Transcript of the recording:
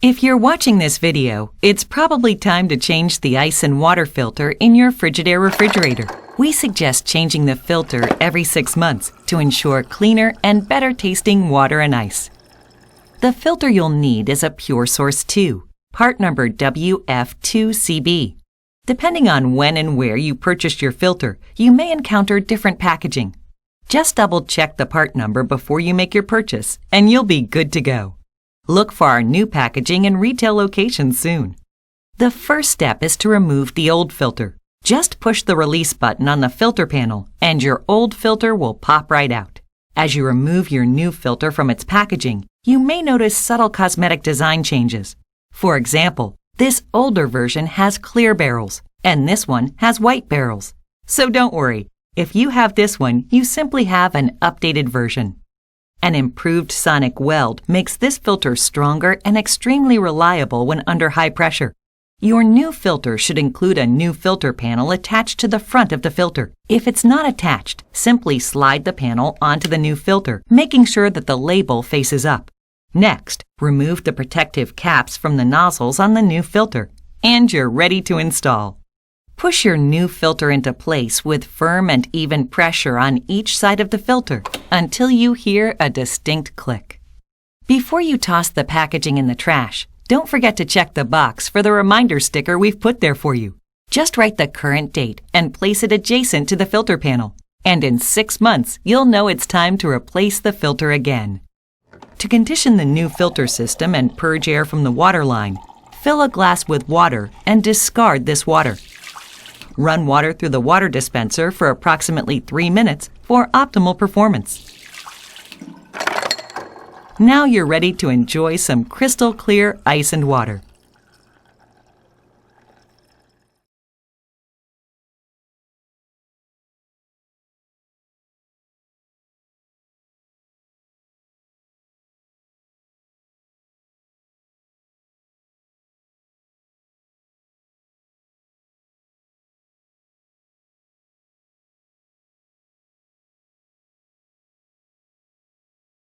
If you're watching this video, it's probably time to change the ice and water filter in your Frigidaire refrigerator. We suggest changing the filter every 6 months to ensure cleaner and better tasting water and ice. The filter you'll need is a PureSource 2, part number WF2CB. Depending on when and where you purchased your filter, you may encounter different packaging. Just double-check the part number before you make your purchase, and you'll be good to go. Look for our new packaging in retail locations soon. The first step is to remove the old filter. Just push the release button on the filter panel, and your old filter will pop right out. As you remove your new filter from its packaging, you may notice subtle cosmetic design changes. For example, this older version has clear barrels, and this one has white barrels. So don't worry, if you have this one, you simply have an updated version. An improved sonic weld makes this filter stronger and extremely reliable when under high pressure. Your new filter should include a new filter panel attached to the front of the filter. If it's not attached, simply slide the panel onto the new filter, making sure that the label faces up. Next, remove the protective caps from the nozzles on the new filter, and you're ready to install. Push your new filter into place with firm and even pressure on each side of the filter until you hear a distinct click. Before you toss the packaging in the trash, don't forget to check the box for the reminder sticker we've put there for you. Just write the current date and place it adjacent to the filter panel. And in 6 months, you'll know it's time to replace the filter again. To condition the new filter system and purge air from the water line, fill a glass with water and discard this water. Run water through the water dispenser for approximately 3 minutes for optimal performance. Now you're ready to enjoy some crystal clear ice and water.